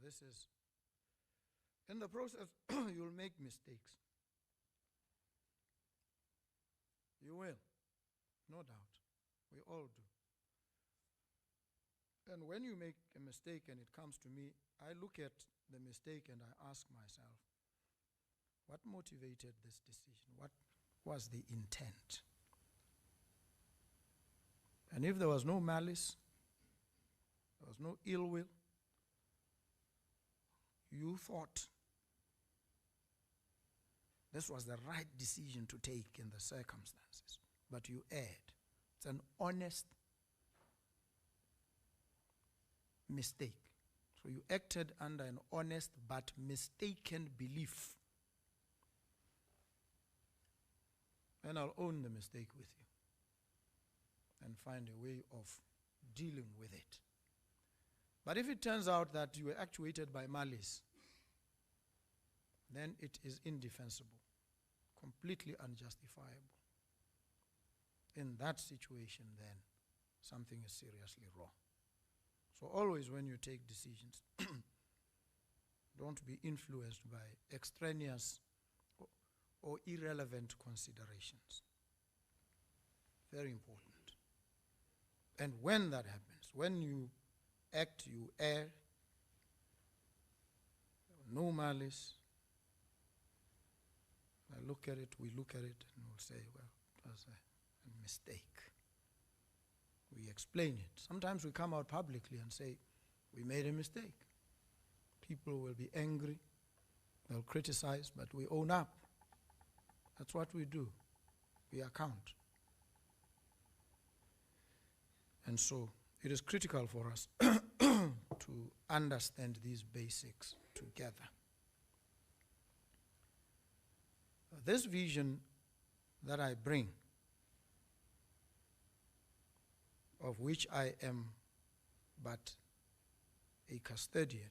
this is, in the process, you'll make mistakes. You will, no doubt. We all do. And when you make a mistake and it comes to me, I look at the mistake and I ask myself, what motivated this decision? What was the intent? And if there was no malice, there was no ill will, you thought this was the right decision to take in the circumstances, but you erred. It's an honest mistake. So you acted under an honest but mistaken belief. And I'll own the mistake with you and find a way of dealing with it. But if it turns out that you were actuated by malice, then it is indefensible, completely unjustifiable. In that situation, then, something is seriously wrong. So always when you take decisions, don't be influenced by extraneous or irrelevant considerations. Very important. And when that happens, when you act, you err, no malice, I look at it, we look at it, and we'll say, well, it was a mistake. We explain it. Sometimes we come out publicly and say, we made a mistake. People will be angry, they'll criticize, but we own up. That's what we do. We account. And so it is critical for us to understand these basics together. This vision that I bring, of which I am but a custodian,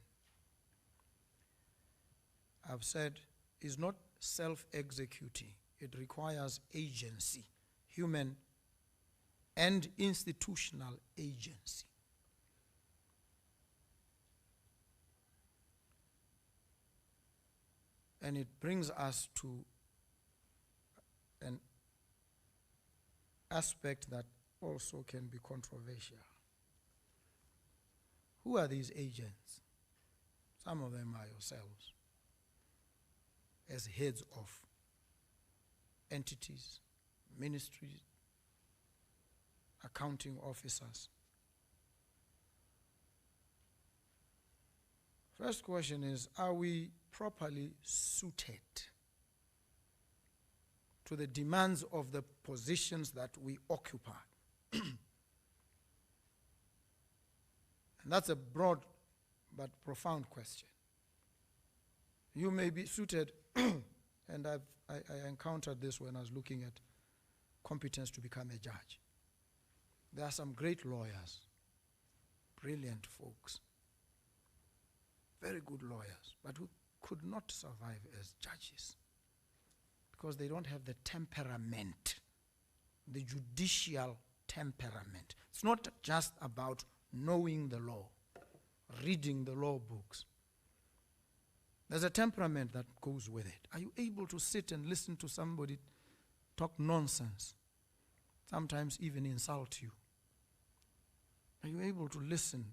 I've said, is not self-executing. It requires agency, human and institutional agency. And it brings us to an aspect that also can be controversial. Who are these agents? Some of them are yourselves, as heads of entities, ministries, accounting officers. First question is, are we properly suited to the demands of the positions that we occupy? And that's a broad but profound question. You may be suited, and I encountered this when I was looking at competence to become a judge. There are some great lawyers, brilliant folks, very good lawyers, but who could not survive as judges because they don't have the temperament, the judicial temperament. It's not just about knowing the law, reading the law books. There's a temperament that goes with it. Are you able to sit and listen to somebody talk nonsense, sometimes even insult you? Are you able to listen,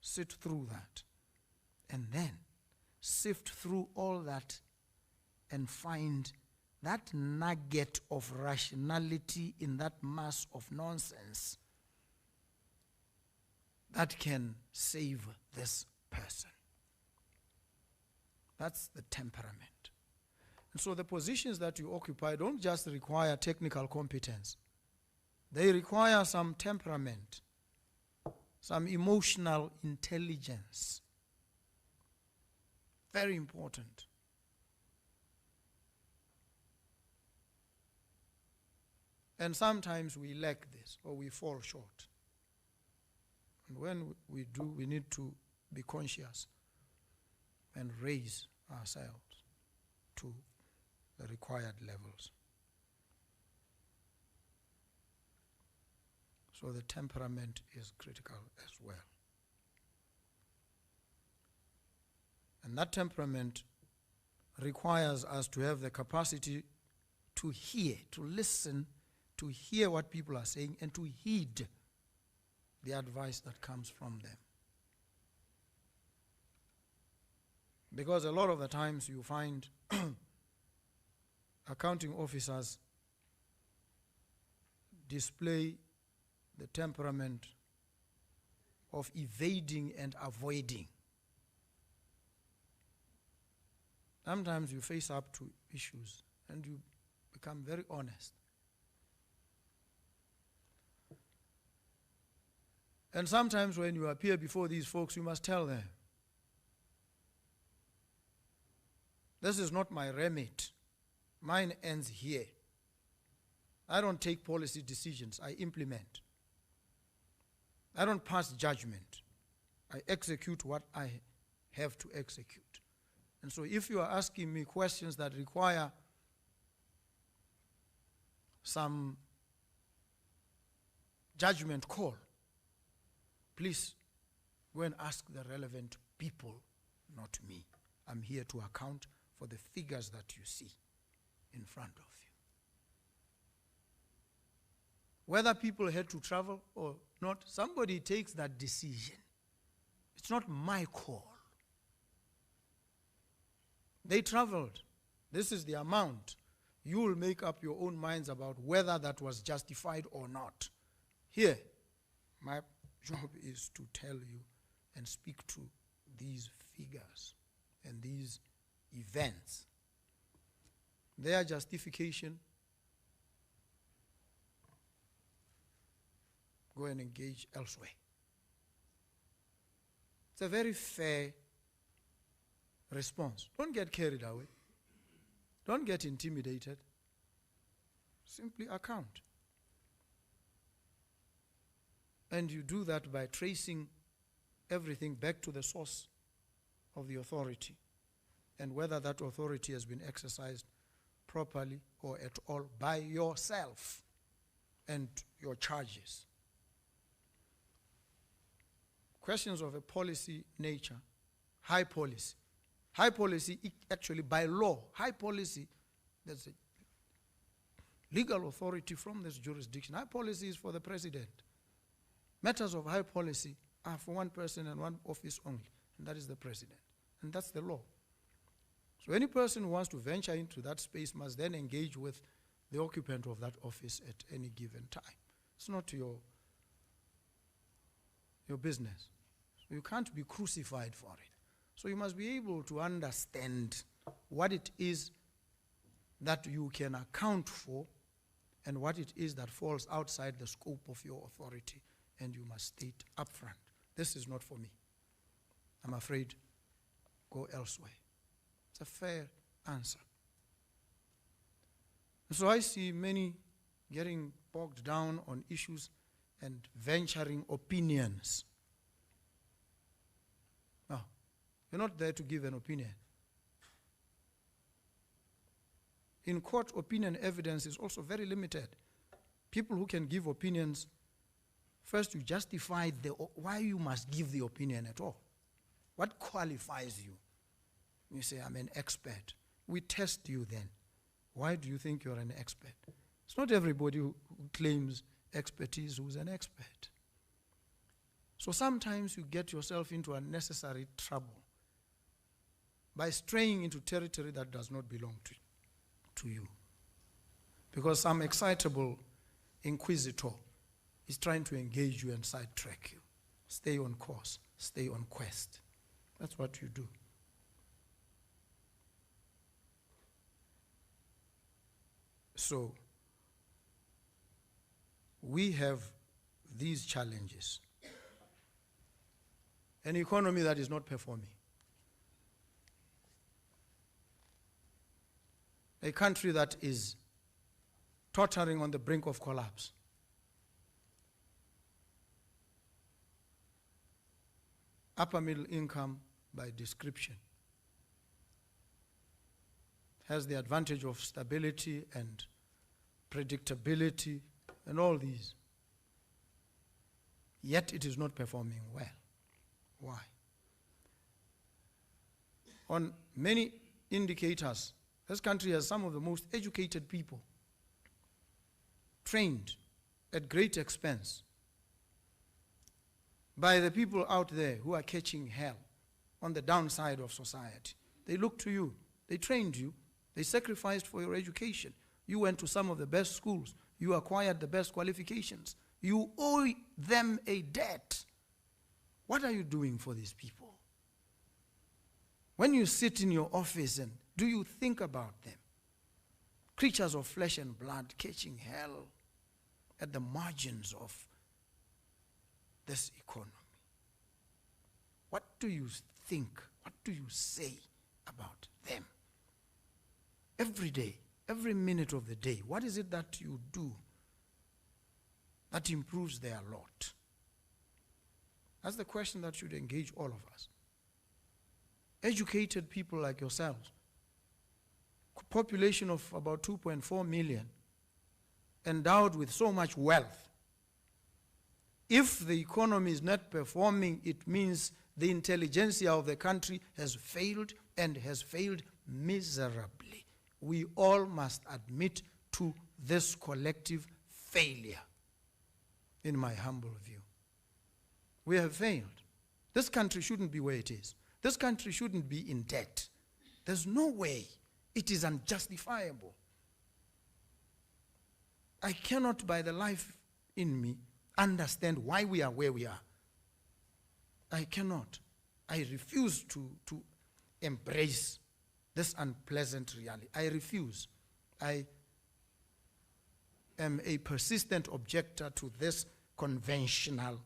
sit through that, and then sift through all that and find that nugget of rationality in that mass of nonsense that can save this person? That's the temperament. And so the positions that you occupy don't just require technical competence. They require some temperament, some emotional intelligence. Very important. And sometimes we lack this, or we fall short. And when we do, we need to be conscious and raise ourselves to the required levels. So the temperament is critical as well. And that temperament requires us to have the capacity to hear, to listen, to hear what people are saying, and to heed the advice that comes from them. Because a lot of the times you find accounting officers display the temperament of evading and avoiding. Sometimes you face up to issues and you become very honest. And sometimes when you appear before these folks, you must tell them, this is not my remit. Mine ends here. I don't take policy decisions, I implement. I don't pass judgment. I execute what I have to execute. And so if you are asking me questions that require some judgment call, please go and ask the relevant people, not me. I'm here to account for the figures that you see in front of you. Whether people had to travel or not, somebody takes that decision. It's not my call. They traveled. This is the amount. You will make up your own minds about whether that was justified or not. Here, my job is to tell you and speak to these figures and these events. Their justification, go and engage elsewhere. It's a very fair response. Don't get carried away. Don't get intimidated. Simply account. And you do that by tracing everything back to the source of the authority and whether that authority has been exercised properly or at all by yourself and your charges. Questions of a policy nature, high policy. High policy, actually by law, high policy, there's a legal authority from this jurisdiction. High policy is for the president. Matters of high policy are for one person and one office only, and that is the president. And that's the law. So any person who wants to venture into that space must then engage with the occupant of that office at any given time. It's not your business. So you can't be crucified for it. So you must be able to understand what it is that you can account for and what it is that falls outside the scope of your authority, and you must state upfront, this is not for me. I'm afraid, go elsewhere. It's a fair answer. And so I see many getting bogged down on issues and venturing opinions. No, you're not there to give an opinion. In court, opinion evidence is also very limited. People who can give opinions, first you justify why you must give the opinion at all. What qualifies you? You say, I'm an expert. We test you then. Why do you think you're an expert? It's not everybody who claims expertise who's an expert. So sometimes you get yourself into unnecessary trouble by straying into territory that does not belong to you. Because some excitable inquisitor is trying to engage you and sidetrack you. Stay on course. Stay on quest. That's what you do. So, we have these challenges. An economy that is not performing. A country that is tottering on the brink of collapse. Upper middle income by description has the advantage of stability and predictability and all these. Yet it is not performing well. Why? on many indicators, this country has some of the most educated people, trained at great expense by the people out there who are catching hell on the downside of society. They look to you. They trained you. They sacrificed for your education. You went to some of the best schools. You acquired the best qualifications. You owe them a debt. What are you doing for these people? When you sit in your office, and do you think about them? Creatures of flesh and blood catching hell at the margins of this economy. What do you think? What do you say about them? Every day, every minute of the day, what is it that you do that improves their lot? That's the question that should engage all of us. Educated people like yourselves, population of about 2.4 million, endowed with so much wealth. If the economy is not performing, it means the intelligentsia of the country has failed, and has failed miserably. We all must admit to this collective failure, in my humble view. We have failed. This country shouldn't be where it is. This country shouldn't be in debt. There's no way. It is unjustifiable. I cannot, by the life in me, understand why we are where we are. I cannot. I refuse to embrace this unpleasant reality. I refuse. I am a persistent objector to this conventional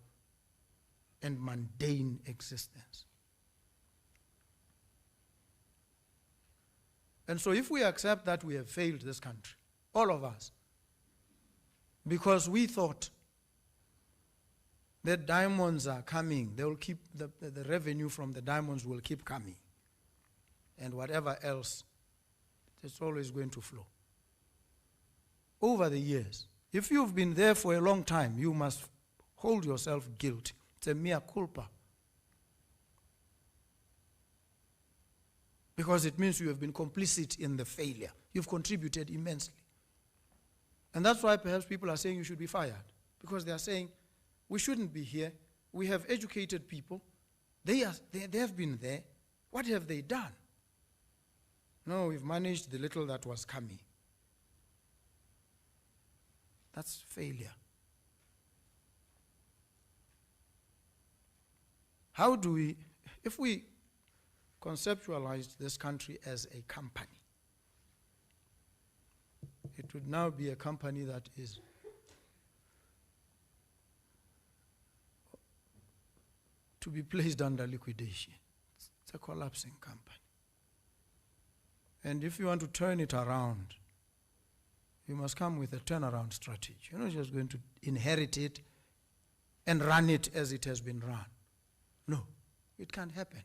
and mundane existence. And so if we accept that we have failed this country, all of us, because we thought that diamonds are coming, they will keep the revenue from the diamonds will keep coming, and whatever else, it's always going to flow. Over the years, if you've been there for a long time, you must hold yourself guilty. It's a mea culpa. Because it means you have been complicit in the failure. You've contributed immensely. And that's why perhaps people are saying you should be fired. Because they are saying, we shouldn't be here. We have educated people. They have been there. What have they done? No, we've managed the little that was coming. That's failure. How do we, if we conceptualized this country as a company, it would now be a company that is to be placed under liquidation. It's a collapsing company. And if you want to turn it around, you must come with a turnaround strategy. You're not just going to inherit it and run it as it has been run. No, it can't happen.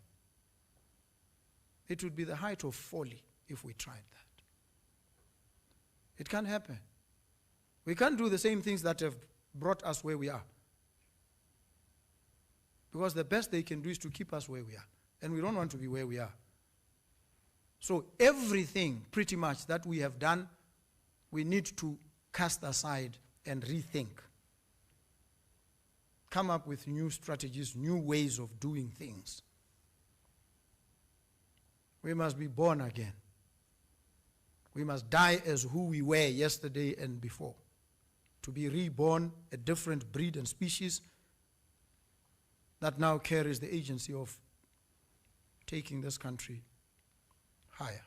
It would be the height of folly if we tried that. It can't happen. We can't do the same things that have brought us where we are. Because the best they can do is to keep us where we are. And we don't want to be where we are. So everything, pretty much, that we have done, we need to cast aside and rethink. Come up with new strategies, new ways of doing things. We must be born again. We must die as who we were yesterday and before. To be reborn, a different breed and species that now carries the agency of taking this country higher.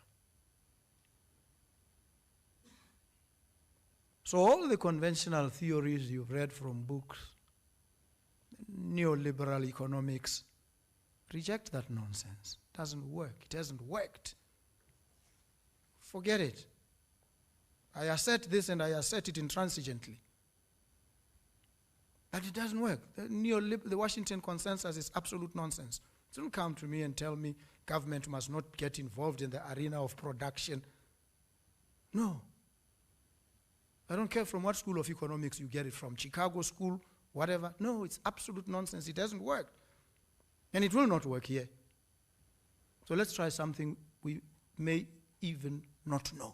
So all the conventional theories you've read from books, neoliberal economics, reject that nonsense. It doesn't work. It hasn't worked. Forget it. I assert this and I assert it intransigently. But it doesn't work. The Washington consensus is absolute nonsense. Don't come to me and tell me government must not get involved in the arena of production. No. I don't care from what school of economics you get it from, Chicago school, whatever. No, it's absolute nonsense. It doesn't work. And it will not work here. So let's try something we may even not know.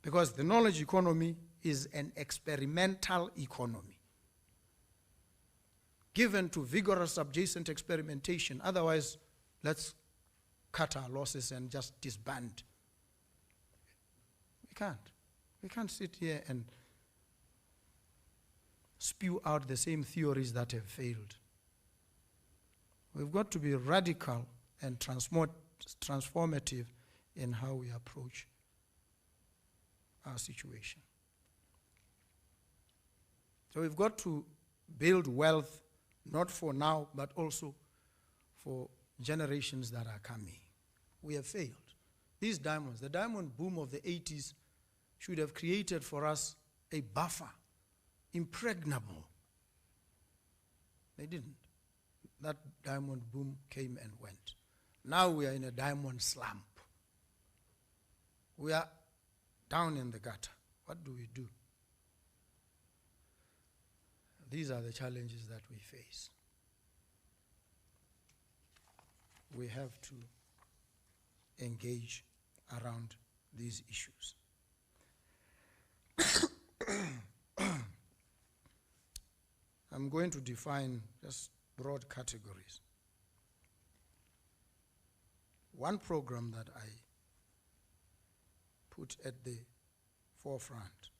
Because the knowledge economy is an experimental economy given to vigorous subjacent experimentation. Otherwise, let's cut our losses and just disband. We can't. We can't sit here and spew out the same theories that have failed. We've got to be radical and transformative in how we approach our situation. So we've got to build wealth, not for now, but also for generations that are coming. We have failed. These diamonds, the diamond boom of the 80s should have created for us a buffer, impregnable. They didn't. That diamond boom came and went. Now we are in a diamond slump. We are down in the gutter. What do we do? These are the challenges that we face. We have to engage around these issues. I'm going to define just broad categories. One program that I put at the forefront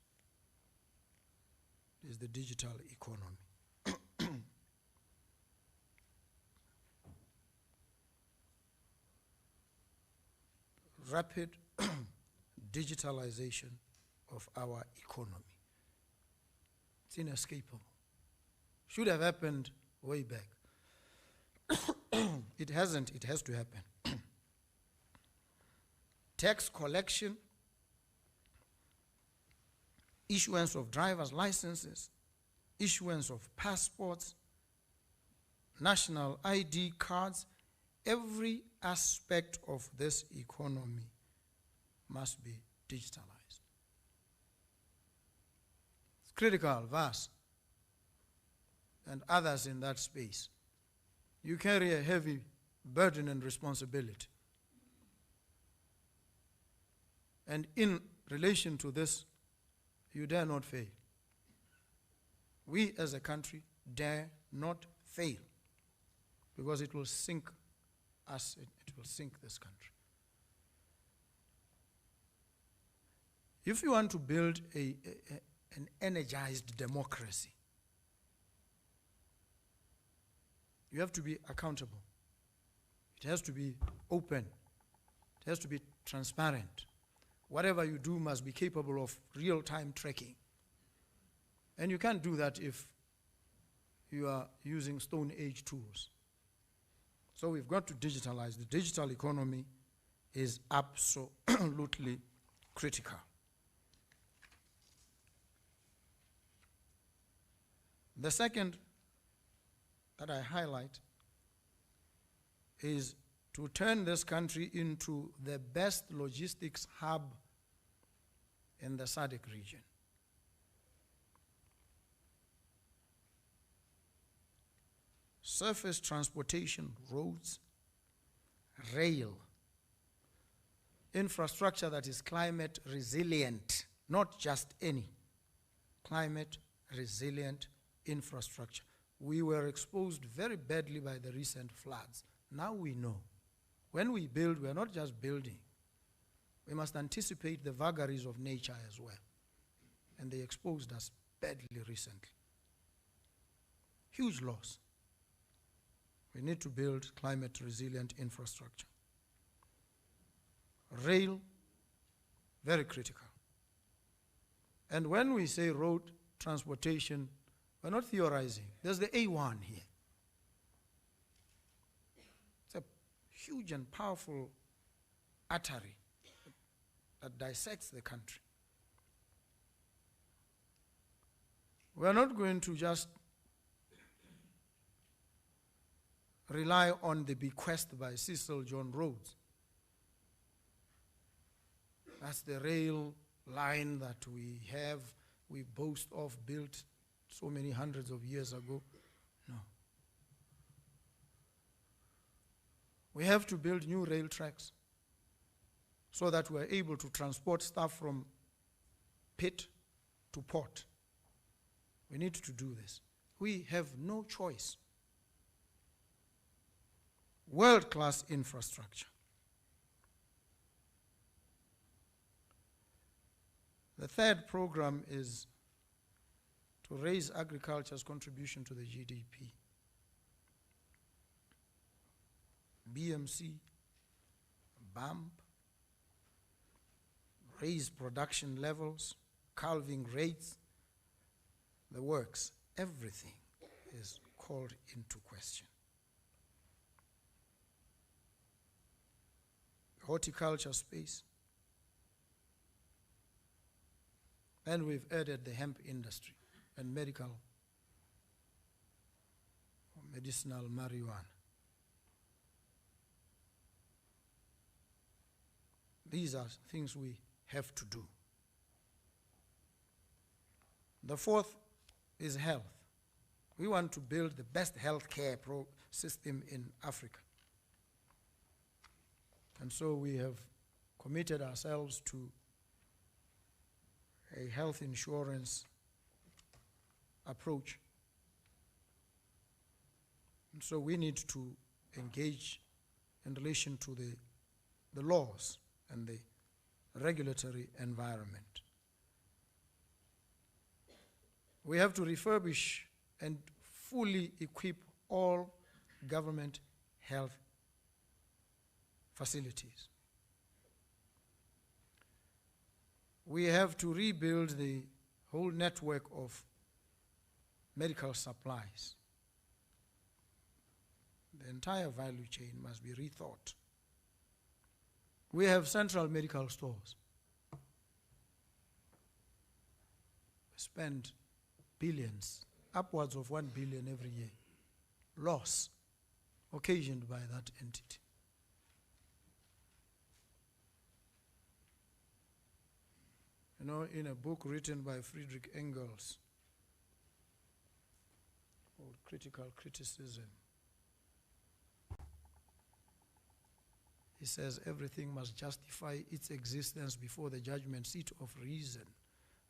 is the digital economy. Rapid digitalization of our economy. It's inescapable. Should have happened way back. It hasn't, it has to happen. Tax collection, issuance of driver's licenses, issuance of passports, national ID cards, every aspect of this economy must be digitalized. It's critical, vast, and others in that space. You carry a heavy burden and responsibility. And in relation to this, you dare not fail. We as a country dare not fail, because it will sink us, it will sink this country. If you want to build an energized democracy, you have to be accountable. It has to be open. It has to be transparent. Whatever you do must be capable of real-time tracking. And you can't do that if you are using Stone Age tools. So we've got to digitalize. The digital economy is absolutely critical. The second that I highlight is to turn this country into the best logistics hub in the SADC region. Surface transportation, roads, rail, infrastructure that is climate resilient, not just any, climate resilient infrastructure. We were exposed very badly by the recent floods. Now we know. When we build, we are not just building. We must anticipate the vagaries of nature as well. And they exposed us badly recently. Huge loss. We need to build climate resilient infrastructure. Rail, very critical. And when we say road transportation, we're not theorizing. There's the A1 here. It's a huge and powerful artery that dissects the country. We're not going to just rely on the bequest by Cecil John Rhodes. That's the rail line that we have, we boast of, built so many hundreds of years ago. No. We have to build new rail tracks so that we are able to transport stuff from pit to port. We need to do this. We have no choice. World-class infrastructure. The third program is to raise agriculture's contribution to the GDP. BMC, BAMP, raise production levels, calving rates, the works, everything is called into question. Horticulture space, and we've added the hemp industry and medicinal marijuana. These are things we have to do. The fourth is health. We want to build the best healthcare system in Africa. And so we have committed ourselves to a health insurance approach. And so we need to engage in relation to the laws and the regulatory environment. We have to refurbish and fully equip all government health facilities. We have to rebuild the whole network of medical supplies. The entire value chain must be rethought. We have central medical stores. We spend billions, upwards of 1 billion every year, loss occasioned by that entity. You know, in a book written by Friedrich Engels called Critical Criticism, he says everything must justify its existence before the judgment seat of reason.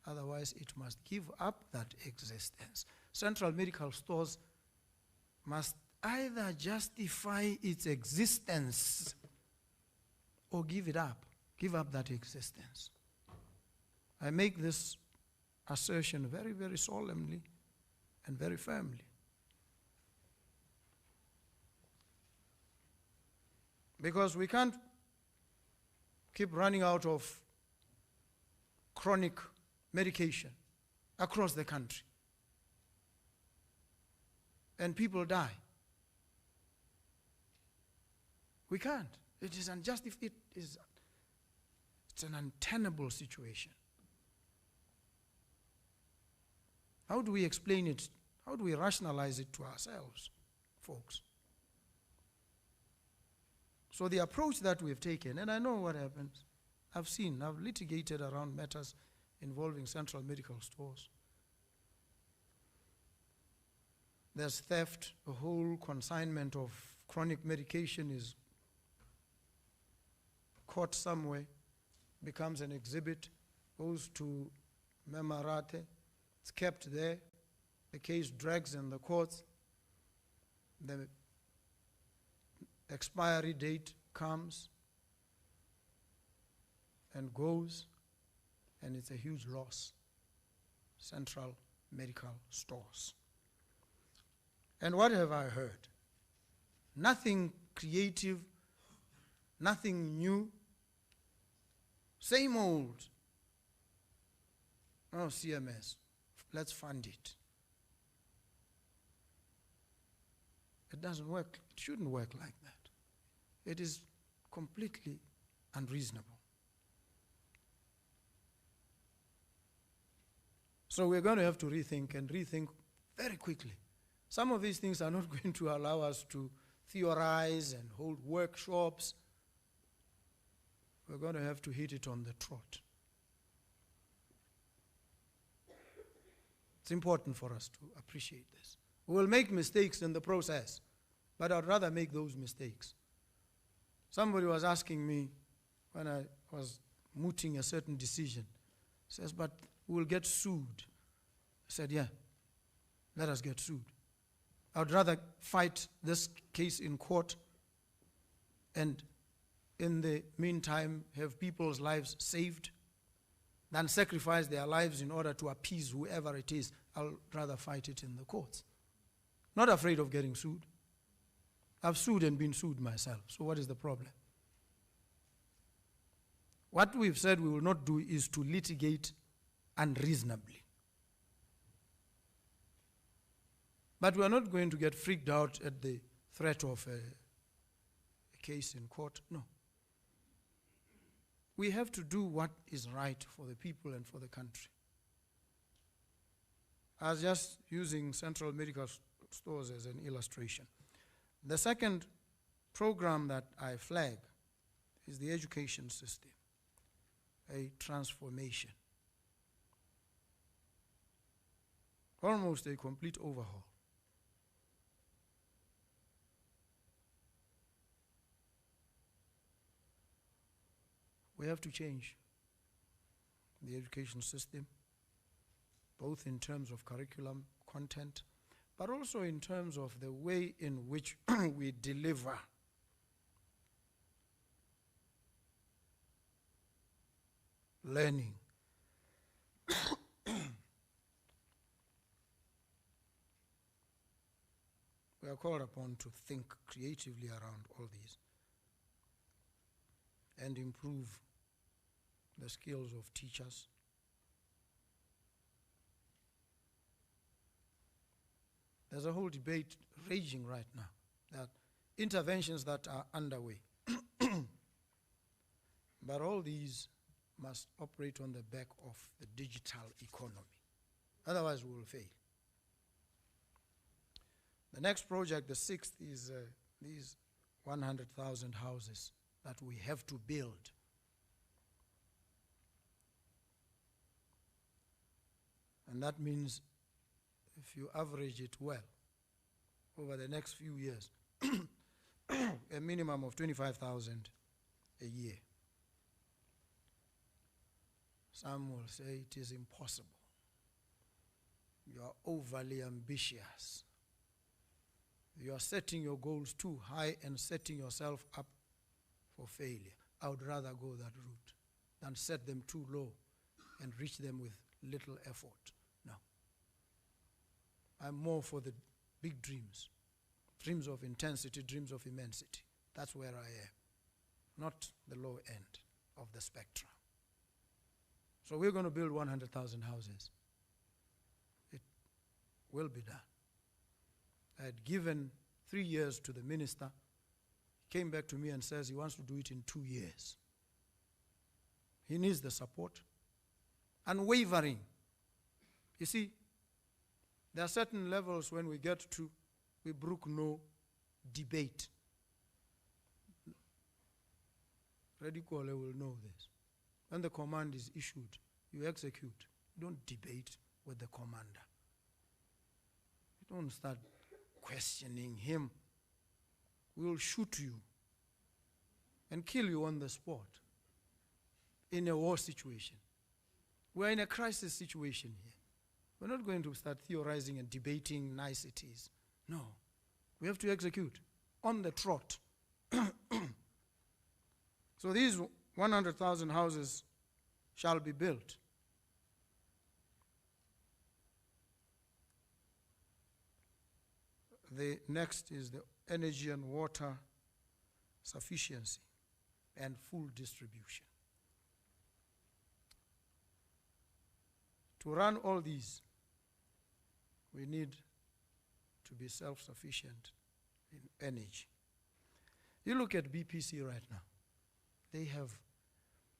Otherwise, it must give up that existence. Central medical stores must either justify its existence or give up that existence. I make this assertion very, very solemnly and very firmly. Because we can't keep running out of chronic medication across the country. And people die. We can't. It is unjustified. It's an untenable situation. How do we explain it? How do we rationalize it to ourselves, folks? So the approach that we've taken, and I know what happens. I've litigated around matters involving central medical stores. There's theft, a whole consignment of chronic medication is caught somewhere, becomes an exhibit, goes to Memarate, it's kept there, the case drags in the courts, the expiry date comes and goes, and it's a huge loss. Central medical stores. And what have I heard? Nothing creative, nothing new, same old. Oh, CMS, let's fund it. It doesn't work. It shouldn't work like that. It is completely unreasonable. So we're going to have to rethink very quickly. Some of these things are not going to allow us to theorize and hold workshops. We're going to have to hit it on the trot. It's important for us to appreciate this. We will make mistakes in the process, but I'd rather make those mistakes Somebody was asking me when I was mooting a certain decision, says, but we'll get sued. I said, yeah, let us get sued. I would rather fight this case in court and in the meantime have people's lives saved than sacrifice their lives in order to appease whoever it is. I'll rather fight it in the courts. Not afraid of getting sued. I've sued and been sued myself, so what is the problem? What we've said we will not do is to litigate unreasonably. But we are not going to get freaked out at the threat of a case in court. No. We have to do what is right for the people and for the country. I was just using Central Medical Stores as an illustration. The second program that I flag is the education system, a transformation, almost a complete overhaul. We have to change the education system, both in terms of curriculum, content, but also in terms of the way in which we deliver learning. We are called upon to think creatively around all these and improve the skills of teachers. There's a whole debate raging right now, that interventions that are underway. But all these must operate on the back of the digital economy. Otherwise, we will fail. The next project, the sixth, is these 100,000 houses that we have to build. And that means if you average it well, over the next few years, a minimum of 25,000 a year. Some will say it is impossible. You are overly ambitious. You are setting your goals too high and setting yourself up for failure. I would rather go that route than set them too low and reach them with little effort. No. I'm more for the big dreams. Dreams of intensity, dreams of immensity. That's where I am. Not the low end of the spectrum. So we're going to build 100,000 houses. It will be done. I had given 3 years to the minister. He came back to me and says he wants to do it in 2 years. He needs the support. Unwavering. You see, there are certain levels when we get to, we brook no debate. Redikole will know this. When the command is issued, you execute. You don't debate with the commander. You don't start questioning him. We will shoot you and kill you on the spot in a war situation. We're in a crisis situation here. We're not going to start theorizing and debating niceties. No. We have to execute on the trot. So these 100,000 houses shall be built. The next is the energy and water sufficiency and full distribution. To run all these, we need to be self-sufficient in energy. You look at BPC right now. They have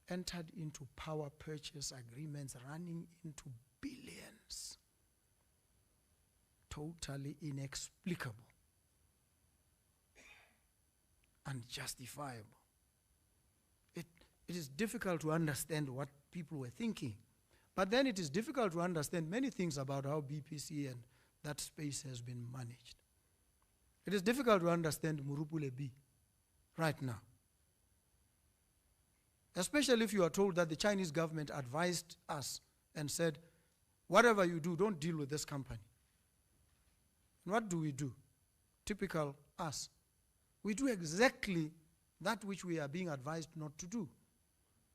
entered into power purchase agreements running into billions. Totally inexplicable. Unjustifiable. It is difficult to understand what people were thinking. But then it is difficult to understand many things about how BPC and that space has been managed. It is difficult to understand Murupule B right now. Especially if you are told that the Chinese government advised us and said, whatever you do, don't deal with this company. And what do? Typical us. We do exactly that which we are being advised not to do.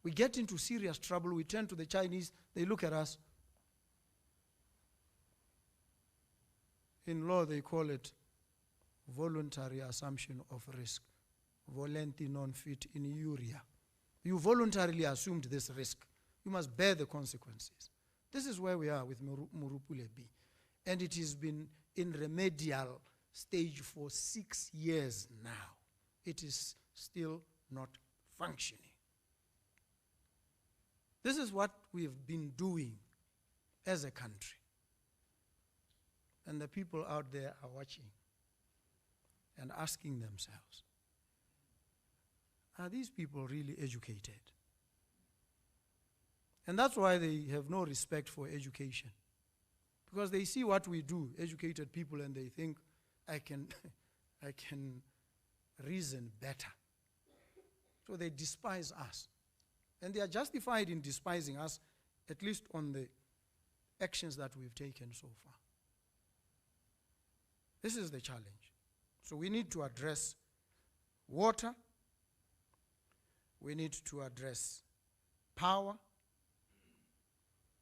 We get into serious trouble, we turn to the Chinese, they look at us. In law, they call it voluntary assumption of risk. Volenti non fit in iuria. You voluntarily assumed this risk. You must bear the consequences. This is where we are with Murupule B. And it has been in remedial stage for 6 years now. It is still not functioning. This is what we've been doing as a country. And the people out there are watching and asking themselves, are these people really educated? And that's why they have no respect for education. Because they see what we do, educated people, and they think, I can reason better. So they despise us. And they are justified in despising us, at least on the actions that we've taken so far. This is the challenge. So we need to address water. We need to address power.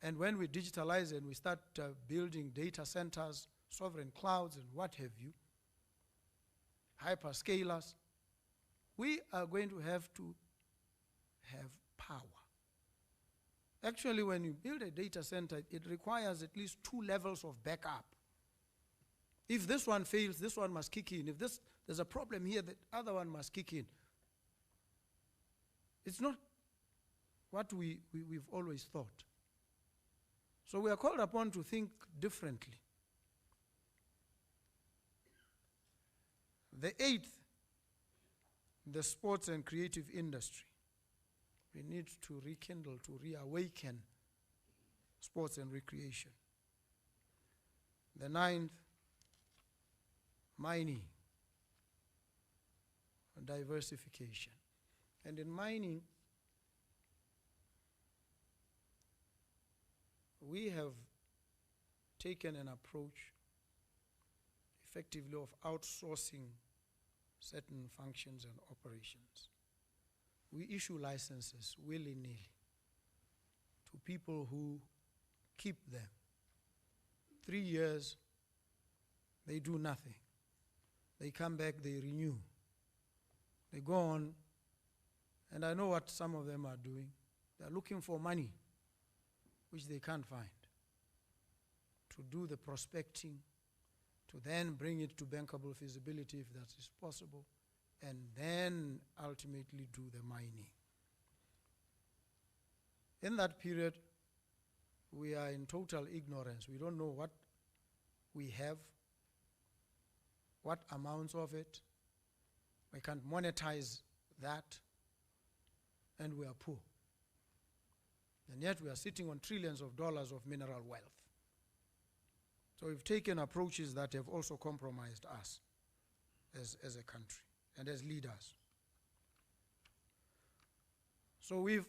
And when we digitalize and we start building data centers, sovereign clouds, and what have you, hyperscalers, we are going to have power. Actually, when you build a data center, it requires at least 2 levels of backup. If this one fails, this one must kick in. If there's a problem here, the other one must kick in. It's not what we've always thought. So we are called upon to think differently. The 8th, the sports and creative industry. We need to rekindle, to reawaken sports and recreation. The 9th, mining, diversification. And in mining, we have taken an approach effectively of outsourcing certain functions and operations. We issue licenses willy-nilly to people who keep them. 3 years, they do nothing. They come back, they renew. They go on, and I know what some of them are doing. They're looking for money, which they can't find, to do the prospecting, to then bring it to bankable feasibility if that is possible, and then ultimately do the mining. In that period, we are in total ignorance. We don't know what we have, what amounts of it. We can't monetize that, and we are poor. And yet we are sitting on trillions of dollars of mineral wealth. So we've taken approaches that have also compromised us as a country and as leaders. So we've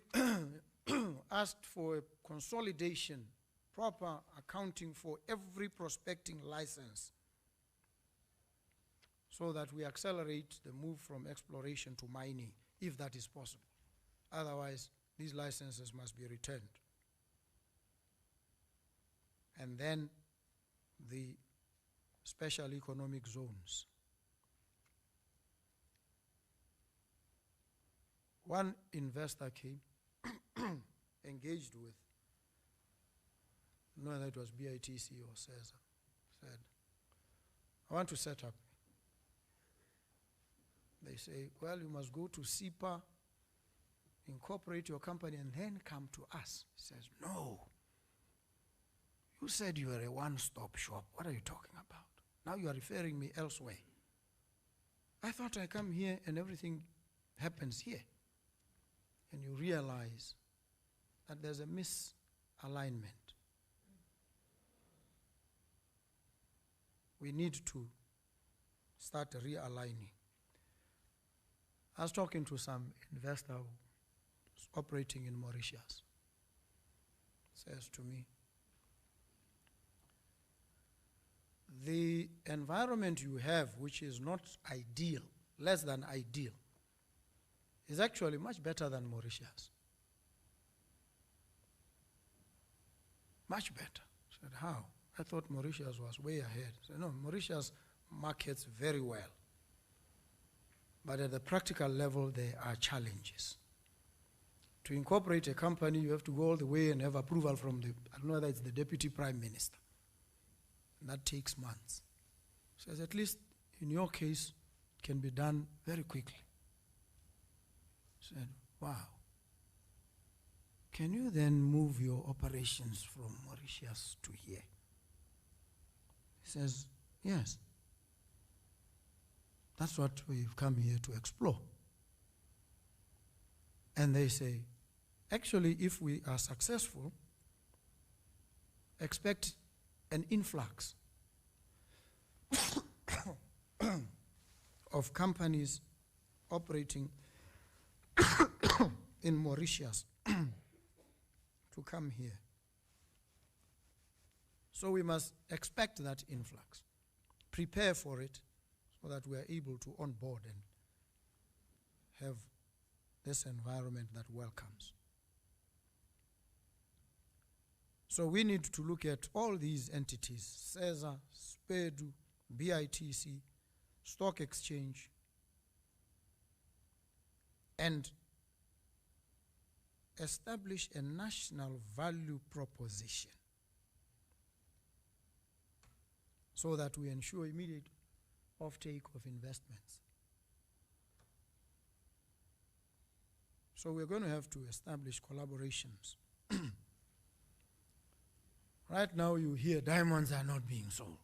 asked for a consolidation, proper accounting for every prospecting license, so that we accelerate the move from exploration to mining, if that is possible. Otherwise, these licenses must be returned. And then the special economic zones. One investor came, engaged with, whether it was BITC or SEZA, said, I want to set up. They say, well, you must go to SEPA, incorporate your company, and then come to us. He says, no. You said you were a one-stop shop. What are you talking about? Now you are referring me elsewhere. I thought I come here and everything happens here. And you realize that there's a misalignment. We need to start realigning. I was talking to some investor who was operating in Mauritius, says to me, the environment you have, which is not ideal, less than ideal, is actually much better than Mauritius. Much better. I said, how? I thought Mauritius was way ahead. I said, no, Mauritius markets very well. But at the practical level, there are challenges. To incorporate a company, you have to go all the way and have approval from the, I don't know whether it's the Deputy Prime Minister. And that takes months. So at least in your case, it can be done very quickly. I said, wow. Can you then move your operations from Mauritius to here? He says, yes. That's what we've come here to explore. And they say, actually, if we are successful, expect an influx of companies operating in Mauritius to come here. So we must expect that influx, prepare for it so that we are able to onboard and have this environment that welcomes. So we need to look at all these entities, SEZA, SPEDU, BITC, Stock Exchange, and establish a national value proposition so that we ensure immediate offtake of investments. So we're going to have to establish collaborations. Right now you hear diamonds are not being sold.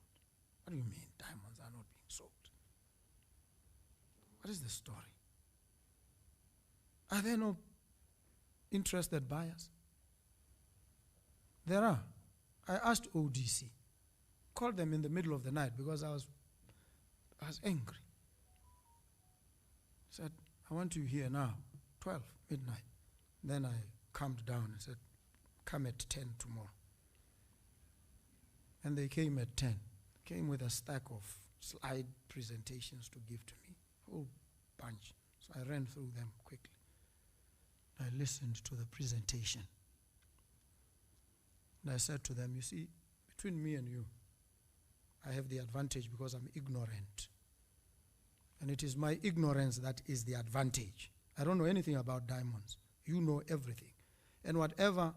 What do you mean diamonds are not being sold? What is the story? Are there no interested buyers? There are. I asked ODC, called them in the middle of the night because I was angry. Said, I want you here now, 12, midnight. Then I calmed down and said, come at 10 tomorrow. And they came at 10. Came with a stack of slide presentations to give to me, a whole bunch. So I ran through them quickly. I listened to the presentation. And I said to them, you see, between me and you, I have the advantage because I'm ignorant. And it is my ignorance that is the advantage. I don't know anything about diamonds. You know everything. And whatever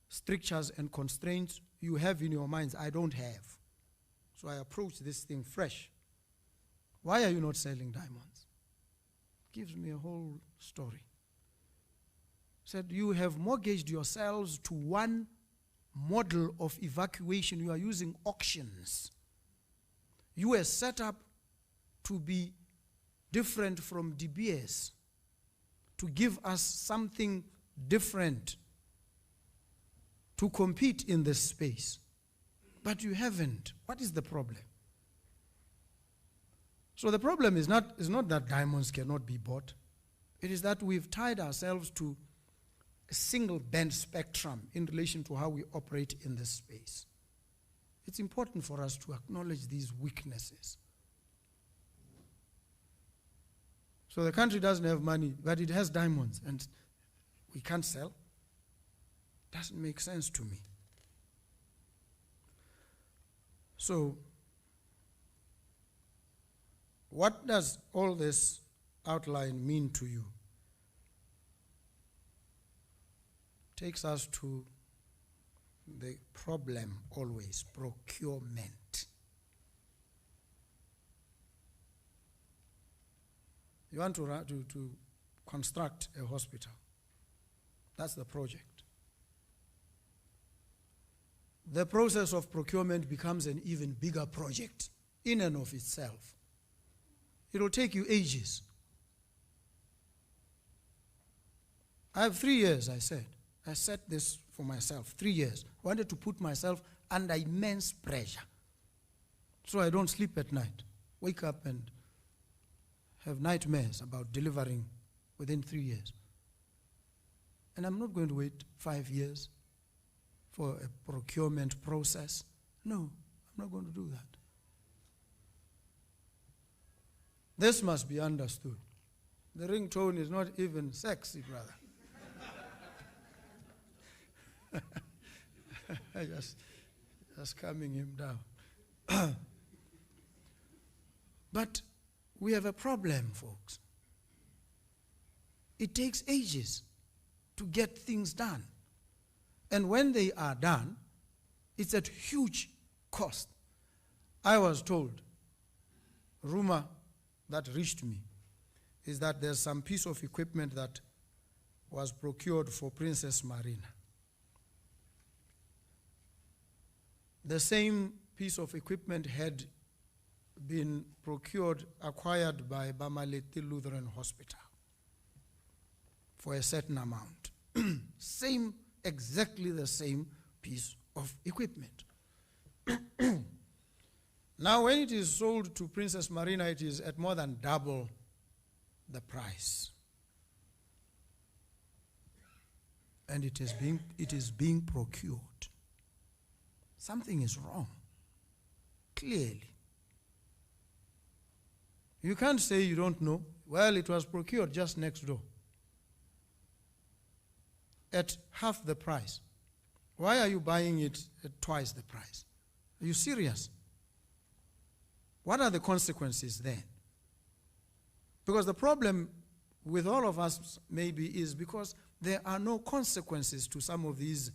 strictures and constraints you have in your minds, I don't have. So I approach this thing fresh. Why are you not selling diamonds? Gives me a whole story. Said, you have mortgaged yourselves to one model of evacuation. You are using auctions. You were set up to be different from DBS, to give us something different to compete in this space. But you haven't. What is the problem? So the problem is not that diamonds cannot be bought. It is that we've tied ourselves to a single band spectrum in relation to how we operate in this space. It's important for us to acknowledge these weaknesses. So the country doesn't have money, but it has diamonds, and we can't sell. Doesn't make sense to me. So, what does all this outline mean to you? Takes us to the problem always, procurement. You want to construct a hospital. That's the project. The process of procurement becomes an even bigger project in and of itself. It will take you ages. I have 3 years, I said. I set this for myself, 3 years. I wanted to put myself under immense pressure so I don't sleep at night. Wake up and have nightmares about delivering within 3 years. And I'm not going to wait 5 years for a procurement process. No, I'm not going to do that. This must be understood. The ringtone is not even sexy, brother. I just calming him down. But we have a problem, folks. It takes ages to get things done. And when they are done, it's at huge cost. I was told, rumor that reached me, is that there's some piece of equipment that was procured for Princess Marina. The same piece of equipment had been acquired by Bamaleti Lutheran Hospital for a certain amount. Exactly the same piece of equipment. Now, when it is sold to Princess Marina, it is at more than double the price. And it is being procured. Something is wrong, clearly. You can't say you don't know. Well, it was procured just next door at half the price. Why are you buying it at twice the price? Are you serious? What are the consequences then? Because the problem with all of us maybe is because there are no consequences to some of these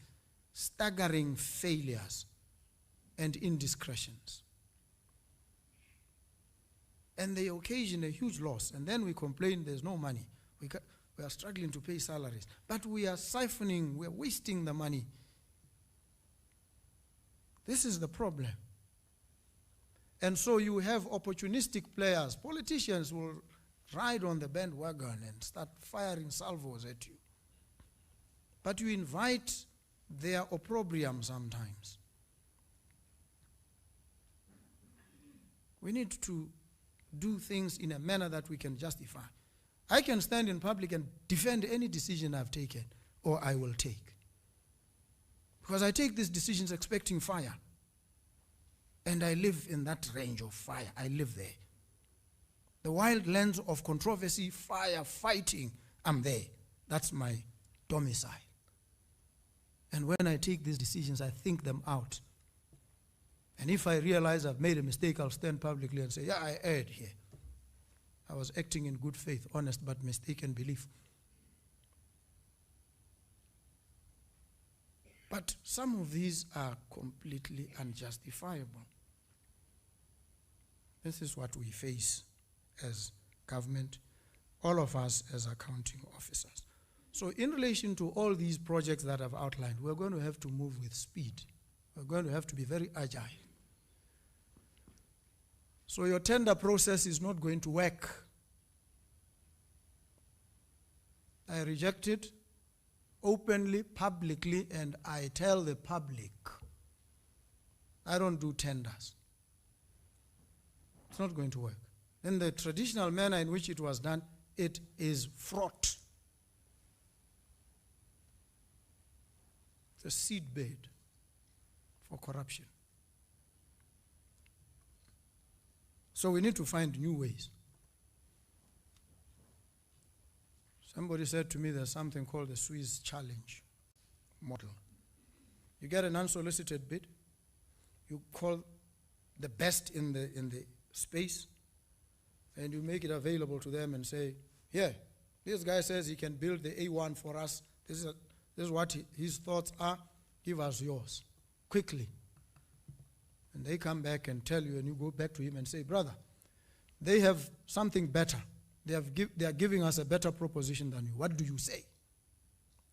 staggering failures and indiscretions. And they occasion a huge loss. And then we complain there's no money. We are struggling to pay salaries. But we are siphoning, we are wasting the money. This is the problem. And so you have opportunistic players. Politicians will ride on the bandwagon and start firing salvos at you. But you invite their opprobrium sometimes. We need to do things in a manner that we can justify. I can stand in public and defend any decision I've taken or I will take. Because I take these decisions expecting fire. And I live in that range of fire. I live there. The wild lands of controversy, fire, fighting, I'm there. That's my domicile. And when I take these decisions, I think them out. And if I realize I've made a mistake, I'll stand publicly and say, yeah, I erred here. I was acting in good faith, honest but mistaken belief. But some of these are completely unjustifiable. This is what we face as government, all of us as accounting officers. So in relation to all these projects that I've outlined, we're going to have to move with speed. We're going to have to be very agile. So your tender process is not going to work. I reject it openly, publicly, and I tell the public, I don't do tenders. It's not going to work. In the traditional manner in which it was done, it is fraught. It's a seedbed for corruption. So we need to find new ways. Somebody said to me there's something called the Swiss challenge model. You get an unsolicited bid, you call the best in the space, and you make it available to them and say, yeah, this guy says he can build the A1 for us. This is what his thoughts are. Give us yours, quickly. And they come back and tell you, and you go back to him and say, brother, they have something better. They are giving us a better proposition than you. What do you say?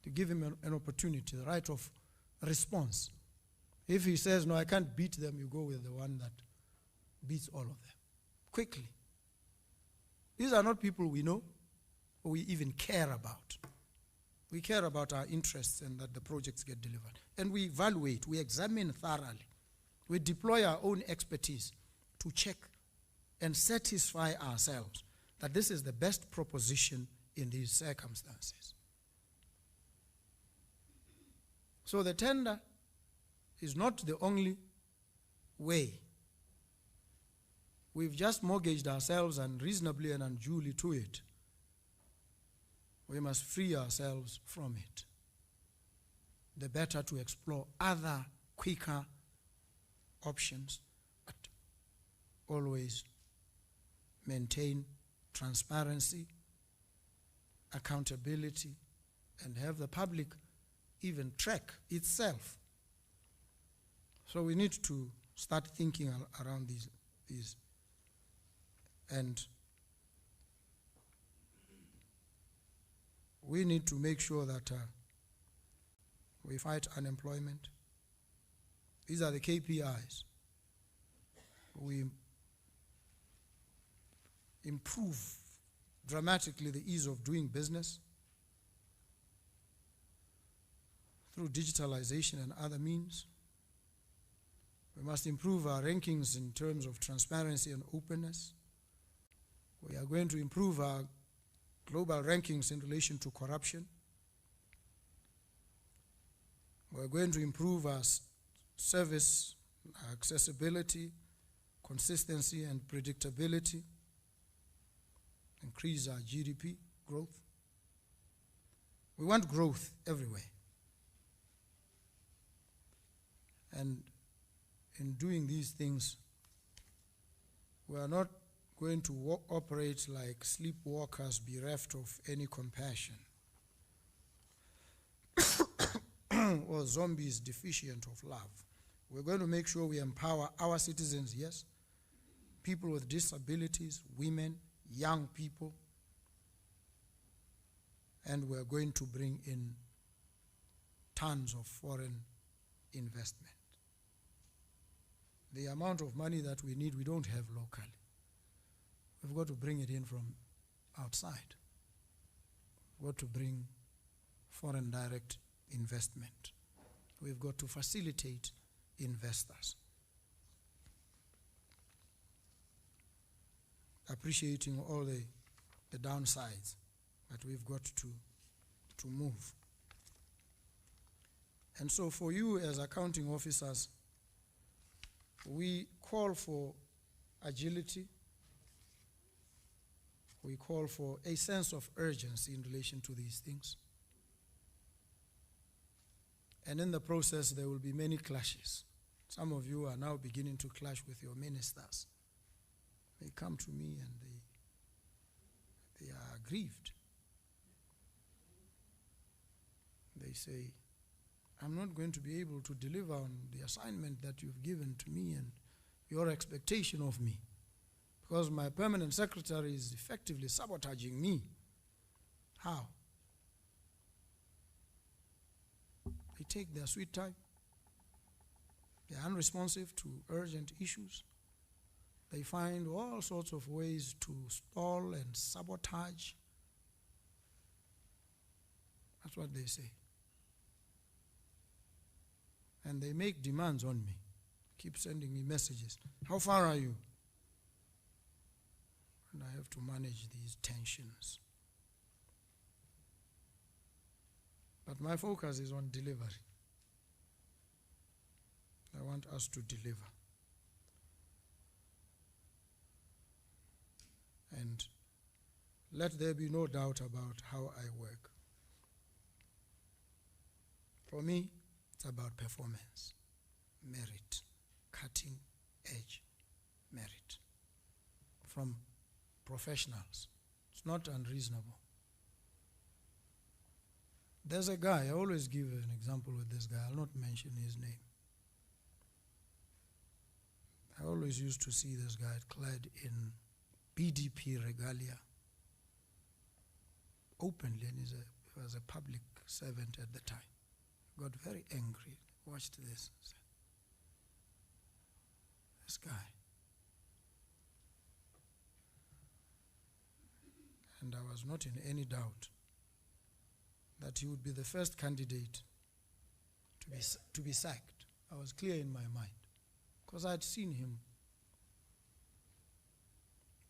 To give him an opportunity, the right of response. If he says, no, I can't beat them, you go with the one that beats all of them. Quickly. These are not people we know or we even care about. We care about our interests and that the projects get delivered. And we evaluate, we examine thoroughly. We deploy our own expertise to check and satisfy ourselves that this is the best proposition in these circumstances. So the tender is not the only way. We've just mortgaged ourselves unreasonably and unduly to it. We must free ourselves from it. The better to explore other quicker options, but always maintain transparency, accountability, and have the public even track itself. So we need to start thinking around these. And we need to make sure that we fight unemployment. These are the KPIs. We improve dramatically the ease of doing business through digitalization and other means. We must improve our rankings in terms of transparency and openness. We are going to improve our global rankings in relation to corruption. We're going to improve our service, our accessibility, consistency, and predictability, increase our GDP growth. We want growth everywhere. And in doing these things, we are not going to operate like sleepwalkers bereft of any compassion or zombies deficient of love. We're going to make sure we empower our citizens, yes, people with disabilities, women, young people, and we're going to bring in tons of foreign investment. The amount of money that we need, we don't have locally. We've got to bring it in from outside. We've got to bring foreign direct investment. We've got to facilitate investors. Appreciating all the downsides, but we've got to move. And so for you as accounting officers, we call for agility. We call for a sense of urgency in relation to these things. And in the process, there will be many clashes. Some of you are now beginning to clash with your ministers. They come to me and they are aggrieved. They say, I'm not going to be able to deliver on the assignment that you've given to me and your expectation of me, because my permanent secretary is effectively sabotaging me. How? They take their sweet time. They're unresponsive to urgent issues. They find all sorts of ways to stall and sabotage. That's what they say. And they make demands on me. Keep sending me messages. How far are you? And I have to manage these tensions. But my focus is on delivery. I want us to deliver. And let there be no doubt about how I work. For me, it's about performance, merit, cutting edge merit from professionals. It's not unreasonable. There's a guy, I always give an example with this guy, I'll not mention his name. I always used to see this guy clad in BDP regalia openly, and he was a public servant at the time. Got very angry, watched this, said, this guy. And I was not in any doubt that he would be the first candidate to be sacked. I was clear in my mind, because I had seen him.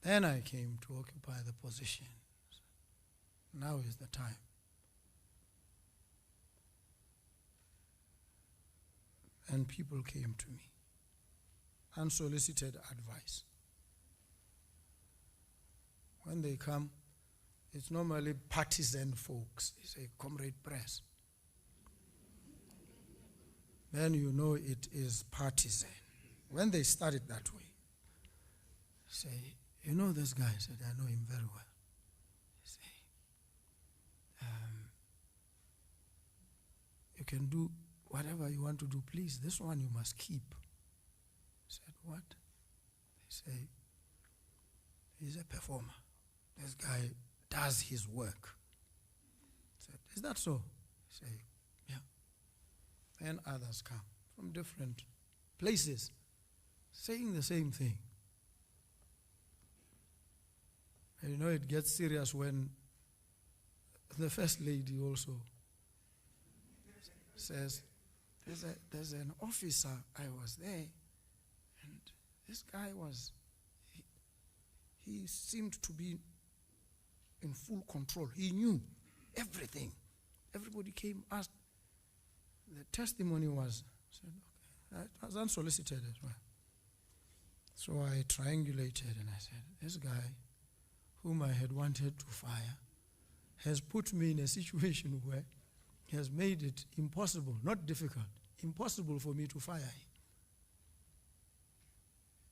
Then I came to occupy the position. Now is the time. and people came to me. Unsolicited advice. When they come, it's normally partisan folks. They say, Comrade Press. Then you know it is partisan. When they start it that way, say, you know this guy? I said, I know him very well. They say, you can do whatever you want to do, please. This one you must keep. I said, what? They say, he's a performer. This guy does his work. I said, is that so? I say, yeah. And others come from different places saying the same thing. And you know, it gets serious when the First Lady also says, there's an officer, I was there, and this guy was, he seemed to be in full control. He knew everything. Everybody came, asked. The testimony was, said, okay, it was unsolicited as well. So I triangulated and I said, this guy whom I had wanted to fire has put me in a situation where he has made it impossible, not difficult, impossible for me to fire him.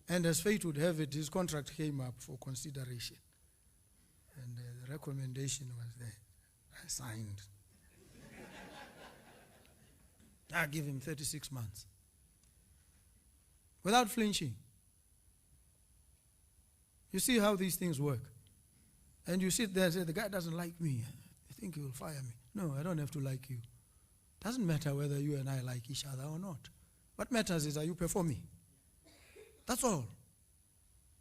And as fate would have it, his contract came up for consideration. And the recommendation was there. I signed. I give him 36 months. Without flinching. You see how these things work. And you sit there and say, the guy doesn't like me. I think he will fire me. No, I don't have to like you. Doesn't matter whether you and I like each other or not. What matters is, are you performing? That's all.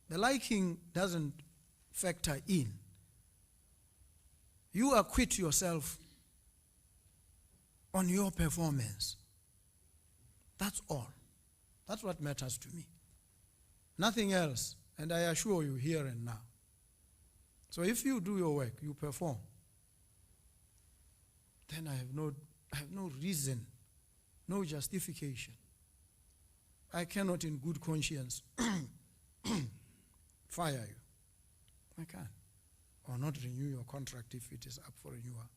The liking doesn't factor in. You acquit yourself on your performance. That's all. That's what matters to me. Nothing else. And I assure you, here and now. So if you do your work, you perform, then I have no reason, no justification. I cannot in good conscience fire you. I can't. Or not renew your contract if it is up for renewal.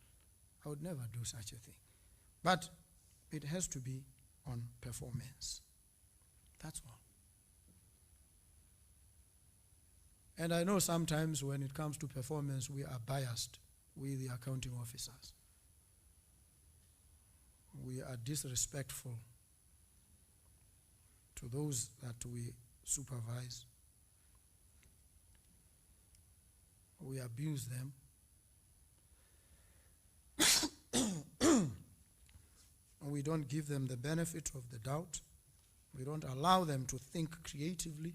I would never do such a thing. But it has to be on performance. That's all. And I know sometimes when it comes to performance, we are biased with the accounting officers. We are disrespectful to those that we supervise. We abuse them. We don't give them the benefit of the doubt. We don't allow them to think creatively,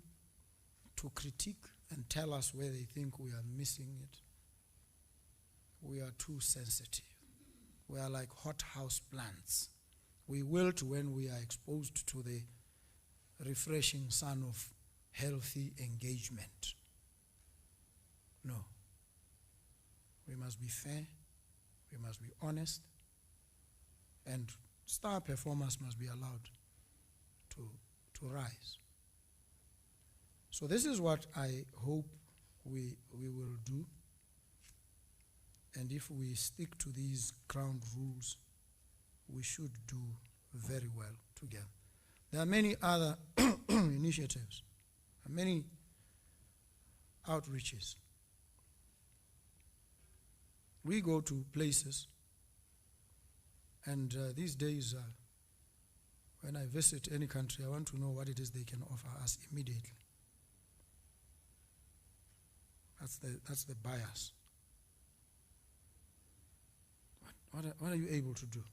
to critique and tell us where they think we are missing it. We are too sensitive. We are like hothouse plants. We wilt when we are exposed to the refreshing sun of healthy engagement. No. We must be fair. We must be honest. And star performers must be allowed to rise. So this is what I hope we will do. And if we stick to these ground rules, we should do very well together. There are many other initiatives, many outreaches. We go to places, and these days, when I visit any country, I want to know what it is they can offer us immediately. That's the bias. What are you able to do?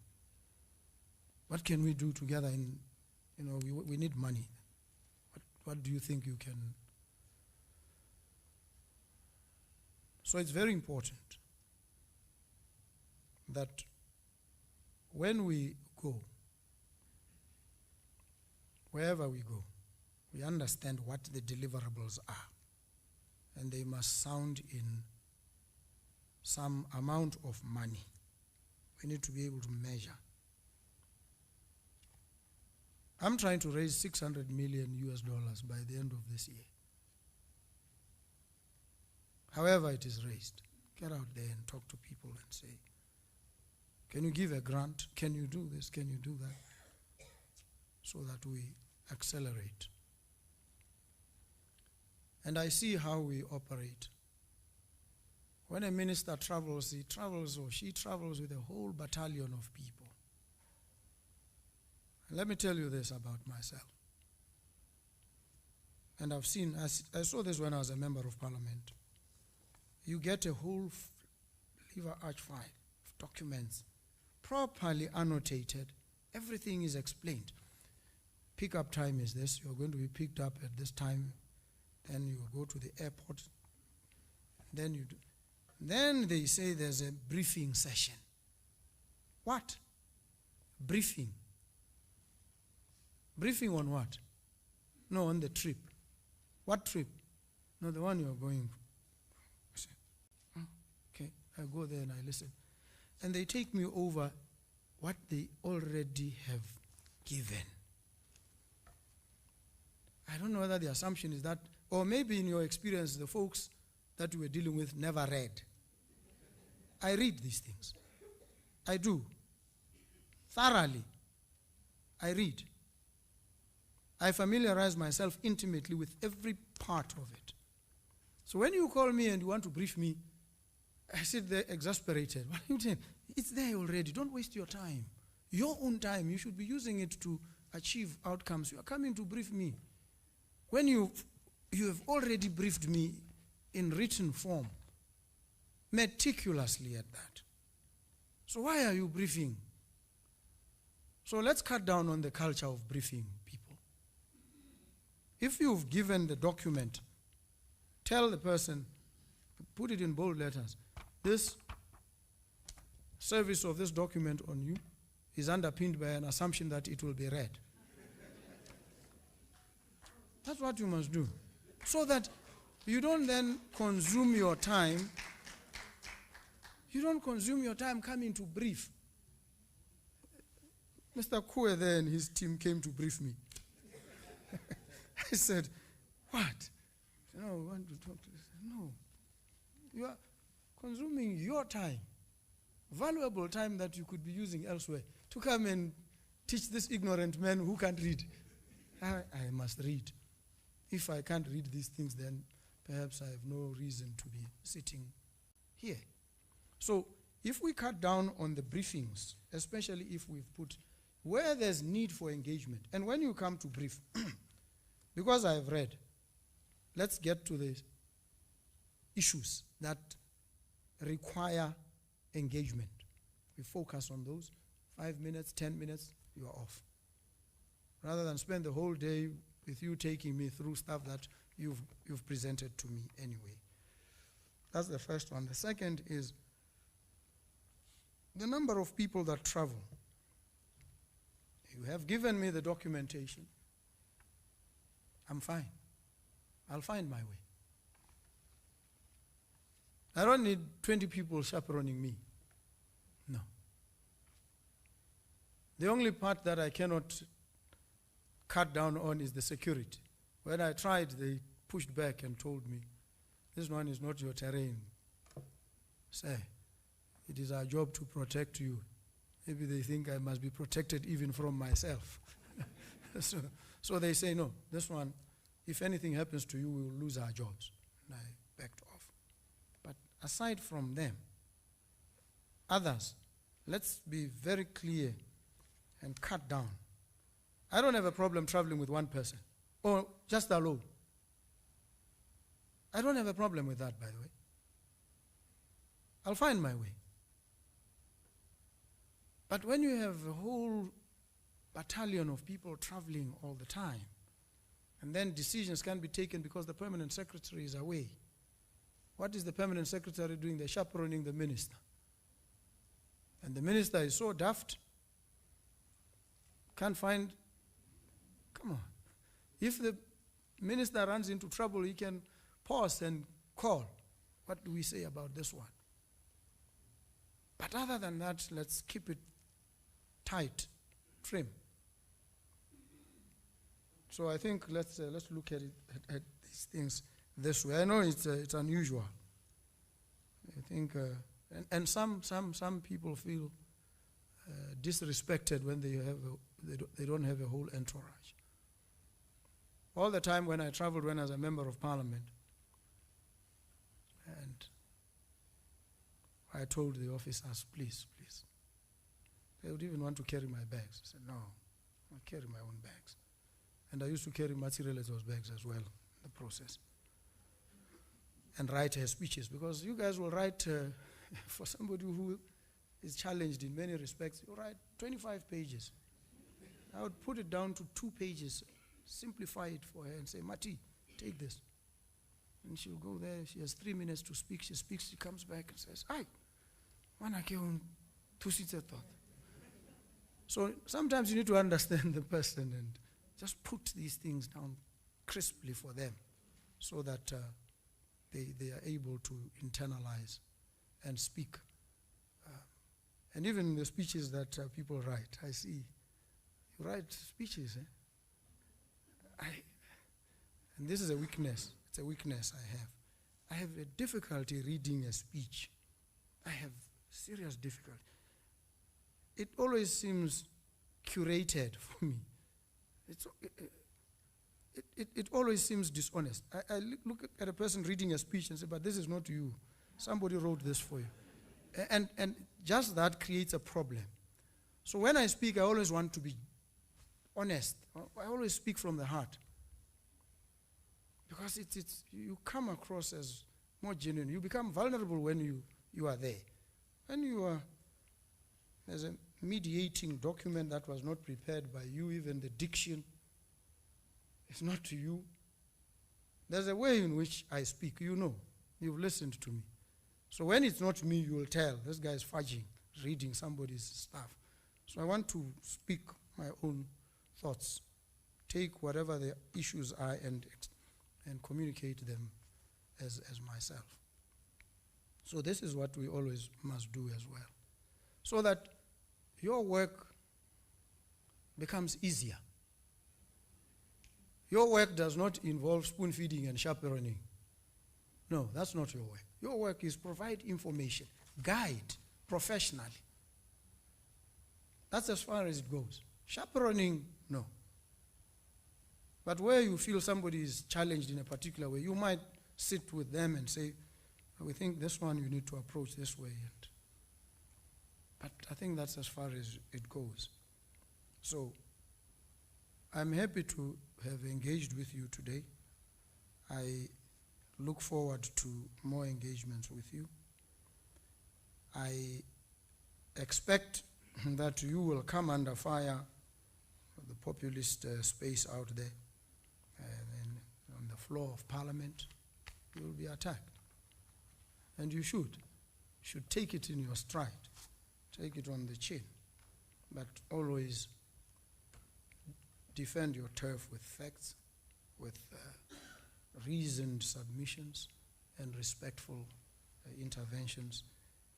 What can we do together? We need money. What do you think you can? So it's very important that when we go, wherever we go, we understand what the deliverables are. And they must sound in some amount of money. We need to be able to measure. I'm trying to raise $600 million by the end of this year. However it is raised, get out there and talk to people and say, can you give a grant? Can you do this? Can you do that? So that we accelerate. And I see how we operate. When a minister travels, he travels or she travels with a whole battalion of people. And let me tell you this about myself. And I've seen, I saw this when I was a member of parliament. You get a whole liver arch file of documents, properly annotated. Everything is explained. Pickup time is this. You're going to be picked up at this time. Then you go to the airport. Then you do. Then they say there's a briefing session. What? Briefing. Briefing on what? No, on the trip. What trip? No, the one you're going. I say, oh, okay, I go there and I listen. And they take me over what they already have given. I don't know whether the assumption is that, or maybe in your experience, the folks that you were dealing with never read. I read these things. I do. Thoroughly. I read. I familiarize myself intimately with every part of it. So when you call me and you want to brief me, I sit there exasperated. What are you saying? It's there already. Don't waste your time. Your own time. You should be using it to achieve outcomes. You are coming to brief me. When you have already briefed me in written form, meticulously at that. So why are you briefing? So let's cut down on the culture of briefing people. If you've given the document, tell the person, put it in bold letters, this service of this document on you is underpinned by an assumption that it will be read. That's what you must do. So that you don't then consume your time. You don't consume your time coming to brief. Mr. Kue there and his team came to brief me. I said, what? No, we want to talk to you. No. You are consuming your time, valuable time that you could be using elsewhere, to come and teach this ignorant man who can't read. I must read. If I can't read these things, then perhaps I have no reason to be sitting here. So if we cut down on the briefings, especially if we've put where there's need for engagement, and when you come to brief, because I have read, let's get to the issues that require engagement. We focus on those. 5 minutes, 10 minutes, you are off. Rather than spend the whole day with you taking me through stuff that you've presented to me anyway. That's the first one. The second is the number of people that travel. You have given me the documentation. I'm fine. I'll find my way. I don't need 20 people chaperoning me. No. The only part that I cannot cut down on is the security. When I tried, they pushed back and told me, this one is not your terrain. Say, it is our job to protect you. Maybe they think I must be protected even from myself. So they say, no, this one, if anything happens to you, we will lose our jobs. And I backed off. But aside from them, others, let's be very clear and cut down. I don't have a problem traveling with one person, or just alone. I don't have a problem with that, by the way. I'll find my way. But when you have a whole battalion of people traveling all the time, and then decisions can be taken because the permanent secretary is away. What is the permanent secretary doing? They're chaperoning the minister. And the minister is so daft, can't find. Come on. If the minister runs into trouble, he can pause and call. What do we say about this one? But other than that, let's keep it tight, trim. So I think let's look at it at these things this way. I know it's unusual. I think, and some people feel disrespected when they don't have a whole entourage. All the time when I traveled when I was a member of parliament, and I told the officers, please. They would even want to carry my bags. I said, no, I'll carry my own bags. And I used to carry Matsirelezo's bags as well in the process. And write her speeches, because you guys will write, for somebody who is challenged in many respects, you write 25 pages. I would put it down to 2 pages, simplify it for her and say, Mati, take this. And she'll go there, she has 3 minutes to speak, she speaks, she comes back and says, "Ay, when I came 2 seats at thought." So sometimes you need to understand the person and just put these things down crisply for them so that they are able to internalize and speak. And even the speeches that people write, I see, you write speeches, and this is a weakness. It's a weakness I have. I have a difficulty reading a speech. I have serious difficulty. It always seems curated for me. It always seems dishonest. I look at a person reading a speech and say, but this is not you. Somebody wrote this for you. And just that creates a problem. So when I speak, I always want to be honest. I always speak from the heart. Because you come across as more genuine. You become vulnerable when you are there. When there's a mediating document that was not prepared by you, even the diction, it's not to you. There's a way in which I speak, you know. You've listened to me. So when it's not me, you will tell, this guy is fudging, reading somebody's stuff. So I want to speak my own thoughts, take whatever the issues are and communicate them as myself. So this is what we always must do as well, so that your work becomes easier. Your work does not involve spoon feeding and chaperoning. No, that's not your work. Your work is provide information, guide professionally. That's as far as it goes. Chaperoning, no. But where you feel somebody is challenged in a particular way, you might sit with them and say, we think this one you need to approach this way. But I think that's as far as it goes. So I'm happy to have engaged with you today. I look forward to more engagements with you. I expect that you will come under fire of the populist space out there. And on the floor of Parliament, you will be attacked. And you should take it in your stride, take it on the chin, but always defend your turf with facts, with reasoned submissions and respectful interventions,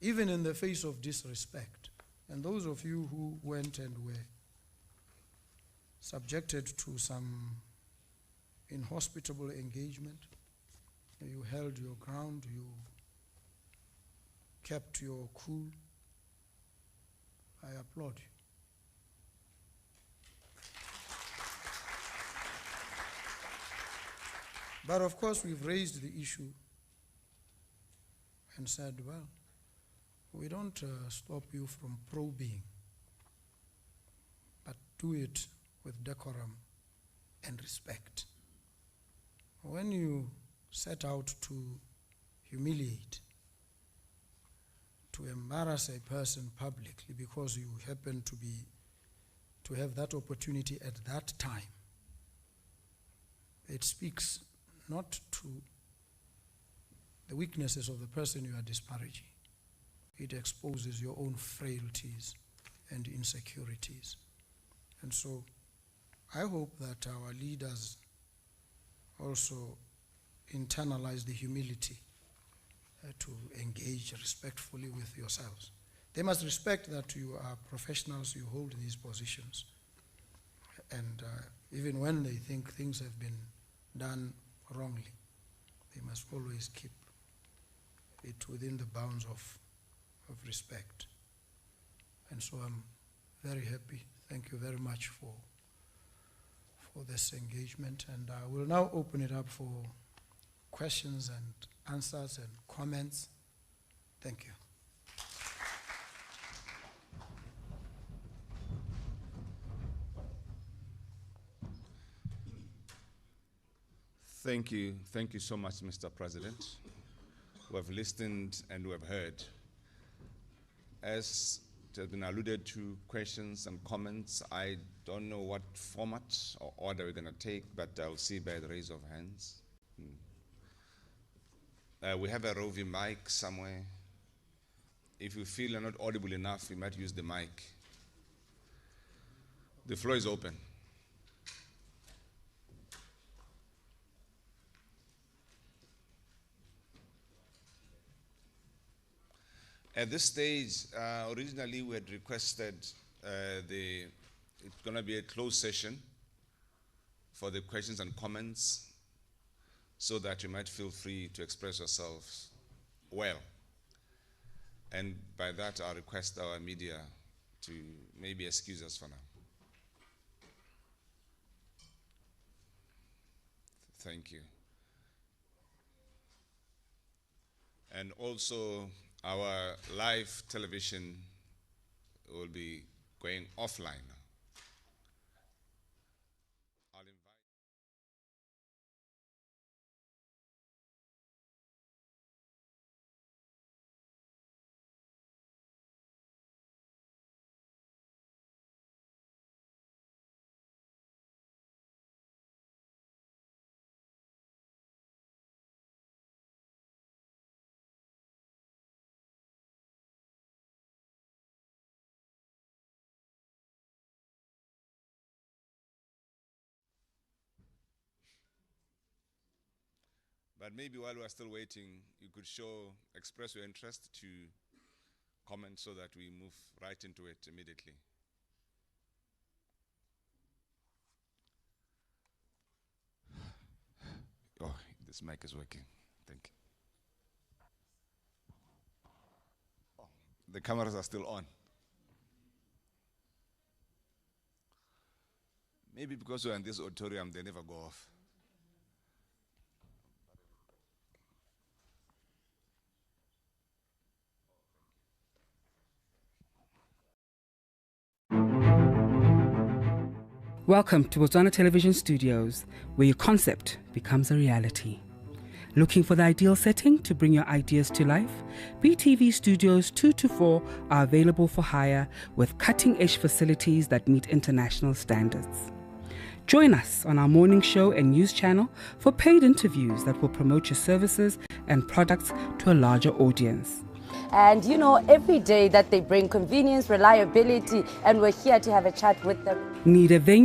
even in the face of disrespect. And those of you who went and were subjected to some inhospitable engagement, you held your ground, you kept your cool, I applaud you. But of course, we've raised the issue and said, well, we don't stop you from probing, but do it with decorum and respect. When you set out to humiliate, to embarrass a person publicly because you happen to have that opportunity at that time, it speaks not to the weaknesses of the person you are disparaging. It exposes your own frailties and insecurities. And so I hope that our leaders also internalize the humility to engage respectfully with yourselves. They must respect that you are professionals, you hold these positions. and even when they think things have been done wrongly, they must always keep it within the bounds of respect. And so I'm very happy. Thank you very much for this engagement. And I will now open it up for questions and answers and comments. Thank you. Thank you. Thank you so much, Mr. President. We have listened and we have heard. As it has been alluded to, questions and comments, I don't know what format or order we're going to take, but I'll see by the raise of hands. We have a roving mic somewhere. If you feel you're not audible enough, you might use the mic. The floor is open. At this stage, originally we had requested it's going to be a closed session for the questions and comments so that you might feel free to express yourselves well. And by that, I'll request our media to maybe excuse us for now. Thank you. And also, our live television will be going offline now. I'll invite. But maybe while we're still waiting, you could express your interest to comment so that we move right into it immediately. Oh, this mic is working. Thank you. Oh, the cameras are still on. Maybe because we're in this auditorium, they never go off. Welcome to Botswana Television Studios, where your concept becomes a reality. Looking for the ideal setting to bring your ideas to life? BTV Studios 2 to 4 are available for hire with cutting-edge facilities that meet international standards. Join us on our morning show and news channel for paid interviews that will promote your services and products to a larger audience. And you know, every day that they bring convenience, reliability, and we're here to have a chat with them. Need a venue?